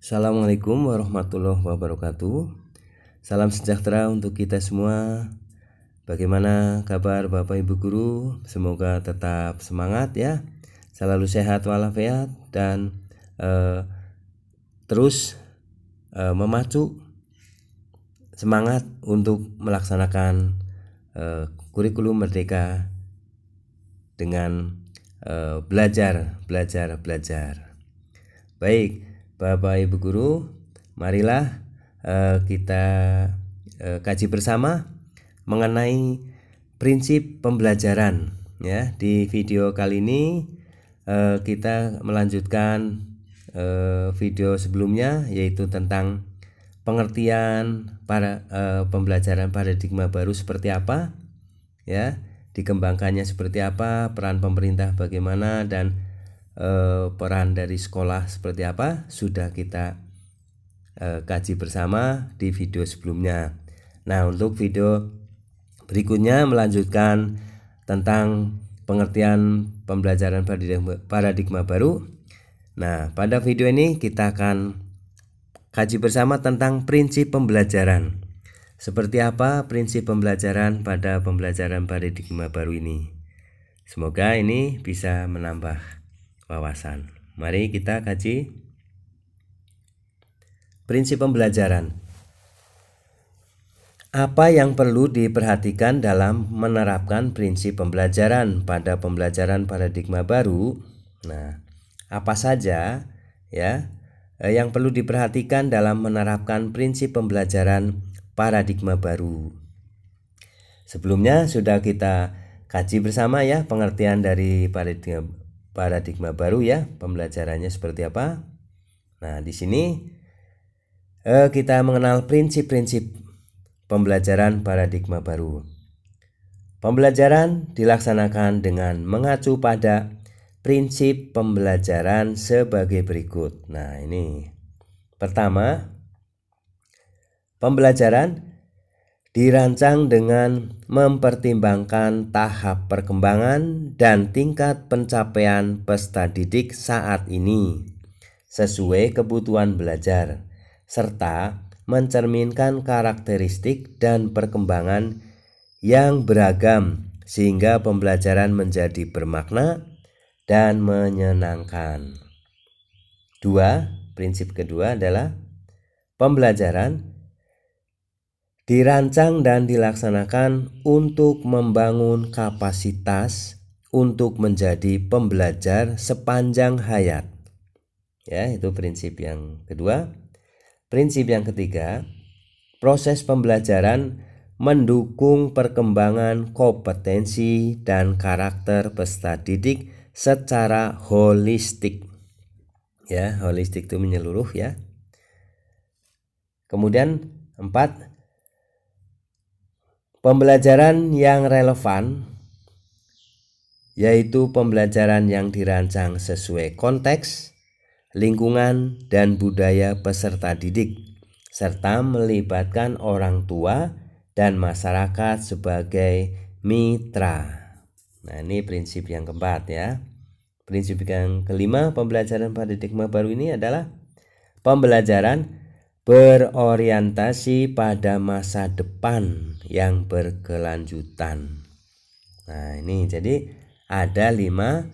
Assalamualaikum warahmatullahi wabarakatuh. Salam sejahtera untuk kita semua. Bagaimana kabar Bapak Ibu Guru? Semoga tetap semangat ya, selalu sehat walafiat dan terus memacu semangat untuk melaksanakan kurikulum merdeka dengan belajar. Baik, Bapak Ibu Guru, marilah kita kaji bersama mengenai prinsip pembelajaran ya. Di video kali ini kita melanjutkan video sebelumnya, yaitu tentang pengertian pembelajaran paradigma baru seperti apa ya, dikembangkannya seperti apa, peran pemerintah bagaimana, dan peran dari sekolah seperti apa sudah kita kaji bersama di video sebelumnya. Nah, untuk video berikutnya melanjutkan tentang pengertian pembelajaran paradigma baru. Nah, pada video ini kita akan kaji bersama tentang prinsip pembelajaran. Seperti apa prinsip pembelajaran pada pembelajaran paradigma baru ini? Semoga ini bisa menambah wawasan. Mari kita kaji prinsip pembelajaran. Apa yang perlu diperhatikan dalam menerapkan prinsip pembelajaran pada pembelajaran paradigma baru? Nah, apa saja ya yang perlu diperhatikan dalam menerapkan prinsip pembelajaran paradigma baru? Sebelumnya sudah kita kaji bersama ya pengertian dari paradigma baru ya, pembelajarannya seperti apa. Nah, di sini kita mengenal prinsip-prinsip pembelajaran paradigma baru. Pembelajaran dilaksanakan dengan mengacu pada prinsip pembelajaran sebagai berikut. Nah, ini pertama, pembelajaran dirancang dengan mempertimbangkan tahap perkembangan dan tingkat pencapaian peserta didik saat ini sesuai kebutuhan belajar, serta mencerminkan karakteristik dan perkembangan yang beragam sehingga pembelajaran menjadi bermakna dan menyenangkan. Prinsip kedua adalah pembelajaran dirancang dan dilaksanakan untuk membangun kapasitas untuk menjadi pembelajar sepanjang hayat. Ya, itu prinsip yang kedua. Prinsip yang ketiga, proses pembelajaran mendukung perkembangan kompetensi dan karakter peserta didik secara holistik. Ya, holistik itu menyeluruh ya. Kemudian 4, pembelajaran yang relevan, yaitu pembelajaran yang dirancang sesuai konteks, lingkungan, dan budaya peserta didik, serta melibatkan orang tua dan masyarakat sebagai mitra. Nah, ini prinsip yang keempat ya. Prinsip yang kelima pembelajaran paradigma baru ini adalah pembelajaran berorientasi pada masa depan yang berkelanjutan. Nah, ini jadi ada 5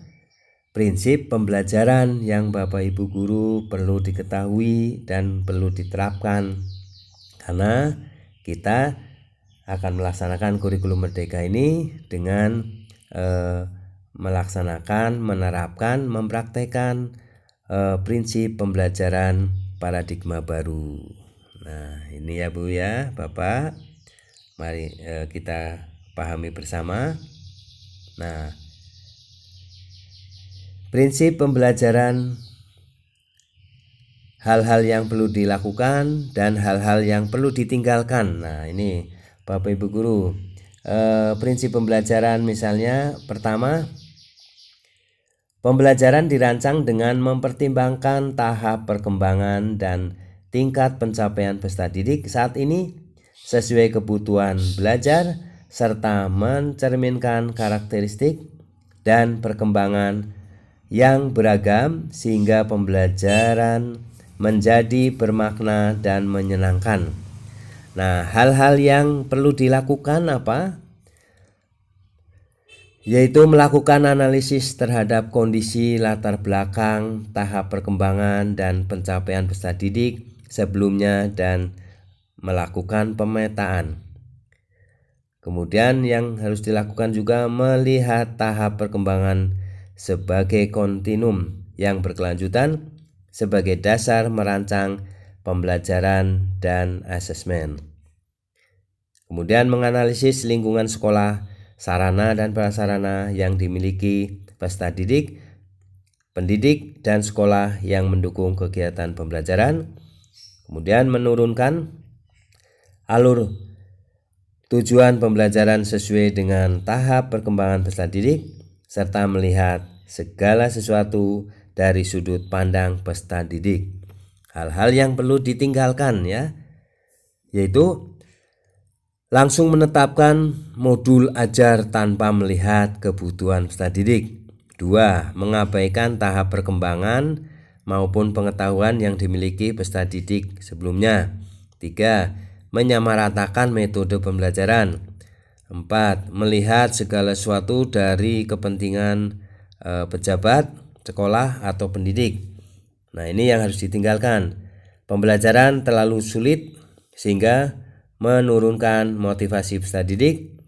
prinsip pembelajaran yang Bapak Ibu Guru perlu diketahui dan perlu diterapkan, karena kita akan melaksanakan kurikulum merdeka ini dengan melaksanakan, menerapkan, mempraktekkan prinsip pembelajaran paradigma baru. Nah, ini ya Bu ya, Bapak. Mari kita pahami bersama. Nah, prinsip pembelajaran, hal-hal yang perlu dilakukan dan hal-hal yang perlu ditinggalkan. Nah, ini Bapak Ibu Guru, prinsip pembelajaran misalnya pertama, pembelajaran dirancang dengan mempertimbangkan tahap perkembangan dan tingkat pencapaian peserta didik saat ini sesuai kebutuhan belajar, serta mencerminkan karakteristik dan perkembangan yang beragam sehingga pembelajaran menjadi bermakna dan menyenangkan. Nah, hal-hal yang perlu dilakukan apa? Yaitu melakukan analisis terhadap kondisi latar belakang, tahap perkembangan dan pencapaian peserta didik sebelumnya dan melakukan pemetaan. Kemudian yang harus dilakukan juga melihat tahap perkembangan sebagai kontinum yang berkelanjutan sebagai dasar merancang pembelajaran dan asesmen. Kemudian menganalisis lingkungan sekolah, sarana dan prasarana yang dimiliki peserta didik, pendidik dan sekolah yang mendukung kegiatan pembelajaran. Kemudian menurunkan alur tujuan pembelajaran sesuai dengan tahap perkembangan peserta didik serta melihat segala sesuatu dari sudut pandang peserta didik. Hal-hal yang perlu ditinggalkan ya, yaitu langsung menetapkan modul ajar tanpa melihat kebutuhan peserta didik. 2. Mengabaikan tahap perkembangan maupun pengetahuan yang dimiliki peserta didik sebelumnya. 3. Menyamaratakan metode pembelajaran. 4. Melihat segala sesuatu dari kepentingan pejabat, sekolah atau pendidik. Nah, ini yang harus ditinggalkan. Pembelajaran terlalu sulit sehingga menurunkan motivasi peserta didik.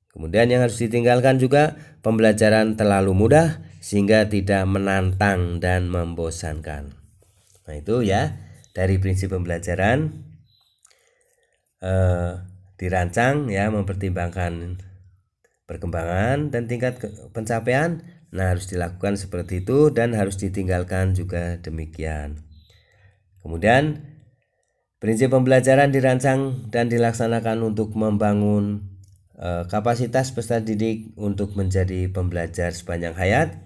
Kemudian yang harus ditinggalkan juga pembelajaran terlalu mudah sehingga tidak menantang dan membosankan. Nah, itu ya dari prinsip pembelajaran dirancang ya mempertimbangkan perkembangan dan tingkat pencapaian. Nah, harus dilakukan seperti itu dan harus ditinggalkan juga demikian. Kemudian prinsip pembelajaran dirancang dan dilaksanakan untuk membangun kapasitas peserta didik untuk menjadi pembelajar sepanjang hayat.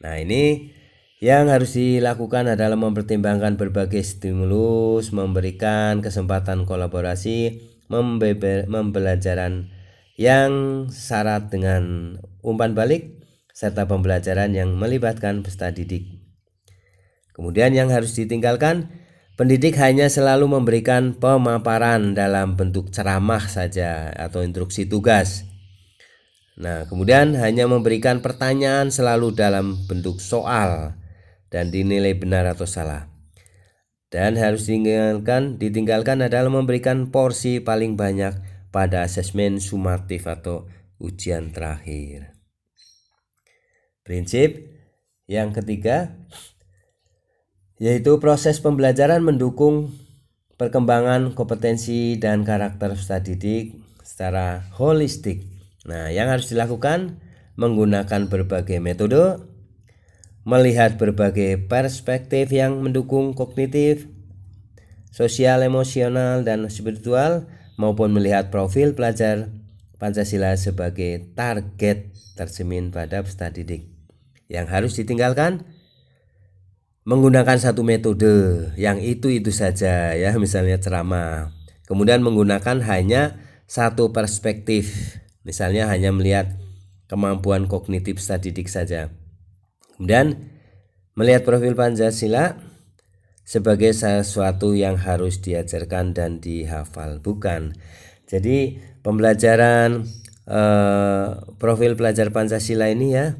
Nah, ini yang harus dilakukan adalah mempertimbangkan berbagai stimulus, memberikan kesempatan kolaborasi, pembelajaran yang syarat dengan umpan balik, serta pembelajaran yang melibatkan peserta didik. Kemudian yang harus ditinggalkan, pendidik hanya selalu memberikan pemaparan dalam bentuk ceramah saja atau instruksi tugas. Nah, kemudian hanya memberikan pertanyaan selalu dalam bentuk soal dan dinilai benar atau salah. Dan harus ditinggalkan adalah memberikan porsi paling banyak pada asesmen sumatif atau ujian terakhir. Prinsip yang ketiga, yaitu proses pembelajaran mendukung perkembangan kompetensi dan karakter peserta didik secara holistik. Nah, yang harus dilakukan menggunakan berbagai metode, melihat berbagai perspektif yang mendukung kognitif, sosial, emosional, dan spiritual, maupun melihat profil pelajar Pancasila sebagai target tercermin pada peserta didik. Yang harus ditinggalkan menggunakan satu metode yang itu saja ya, misalnya ceramah. Kemudian menggunakan hanya satu perspektif, misalnya hanya melihat kemampuan kognitif peserta didik saja. Kemudian melihat profil Pancasila sebagai sesuatu yang harus diajarkan dan dihafal, bukan. Jadi pembelajaran profil pelajar Pancasila ini ya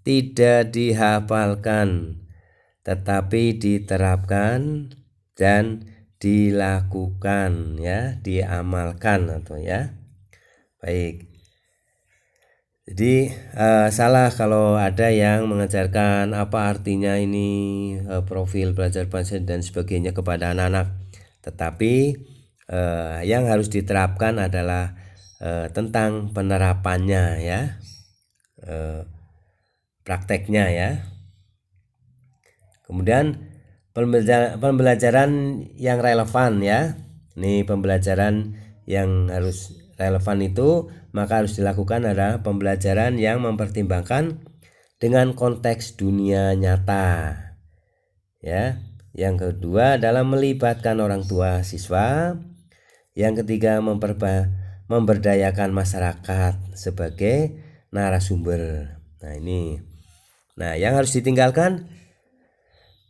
tidak dihafalkan, tetapi diterapkan dan dilakukan ya, diamalkan atau ya. Baik. Jadi salah kalau ada yang mengajarkan apa artinya ini profil pelajar Pancasila dan sebagainya kepada anak-anak. Tetapi yang harus diterapkan adalah tentang penerapannya ya, prakteknya ya. Kemudian pembelajaran yang relevan ya. Ini pembelajaran yang harus relevan itu maka harus dilakukan adalah pembelajaran yang mempertimbangkan dengan konteks dunia nyata. Ya. Yang kedua adalah melibatkan orang tua siswa. Yang ketiga memberdayakan masyarakat sebagai narasumber. Nah, ini. Nah, yang harus ditinggalkan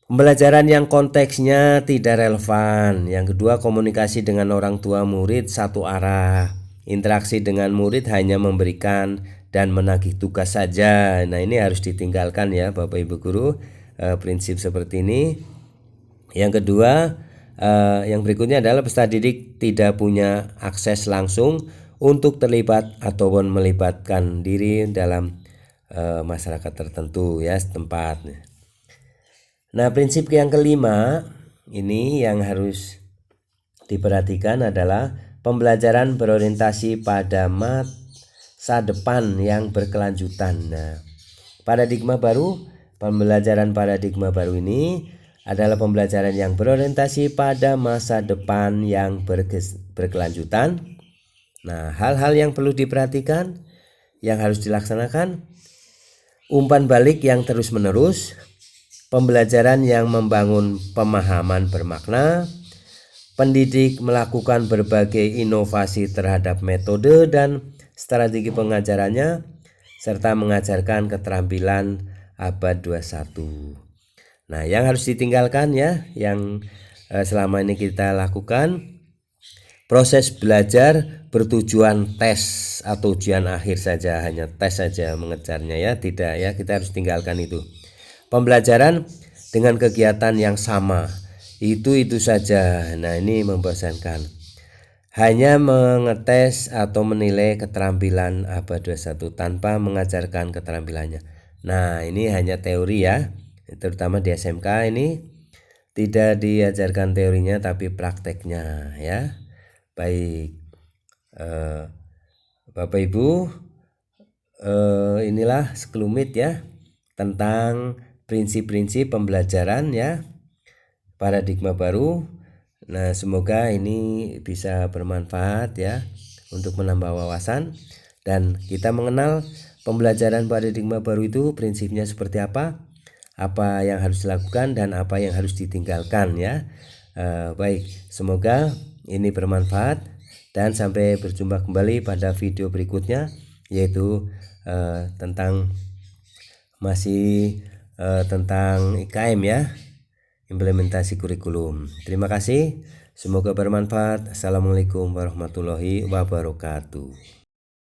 Pembelajaran yang konteksnya tidak relevan. Yang kedua, komunikasi dengan orang tua murid satu arah. Interaksi dengan murid hanya memberikan dan menagih tugas saja. Nah, ini harus ditinggalkan ya Bapak Ibu guru, prinsip seperti ini. Yang kedua, yang berikutnya adalah peserta didik tidak punya akses langsung untuk terlibat ataupun melibatkan diri dalam masyarakat tertentu ya setempat. Nah, prinsip yang kelima ini yang harus diperhatikan adalah pembelajaran berorientasi pada masa depan yang berkelanjutan. Nah, pembelajaran paradigma baru ini adalah pembelajaran yang berorientasi pada masa depan yang berkelanjutan. Nah, hal-hal yang perlu diperhatikan, yang harus dilaksanakan, umpan balik yang terus-menerus, pembelajaran yang membangun pemahaman bermakna, pendidik melakukan berbagai inovasi terhadap metode dan strategi pengajarannya, serta mengajarkan keterampilan abad 21. Nah, yang harus ditinggalkan ya, yang selama ini kita lakukan, proses belajar bertujuan tes atau ujian akhir saja, hanya tes saja mengejarnya ya, tidak ya, kita harus tinggalkan itu. Pembelajaran dengan kegiatan yang sama, itu saja. Nah, ini membosankan. Hanya mengetes atau menilai keterampilan abad 21 tanpa mengajarkan keterampilannya. Nah, ini hanya teori ya, terutama di SMK ini tidak diajarkan teorinya tapi prakteknya ya. Baik, Bapak Ibu, inilah sekelumit ya tentang prinsip-prinsip pembelajaran ya paradigma baru. Nah, semoga ini bisa bermanfaat ya untuk menambah wawasan dan kita mengenal pembelajaran paradigma baru itu prinsipnya seperti apa yang harus dilakukan dan apa yang harus ditinggalkan ya. Baik, semoga ini bermanfaat dan sampai berjumpa kembali pada video berikutnya, yaitu tentang tentang IKM ya, implementasi kurikulum. Terima kasih, semoga bermanfaat. Assalamualaikum warahmatullahi wabarakatuh.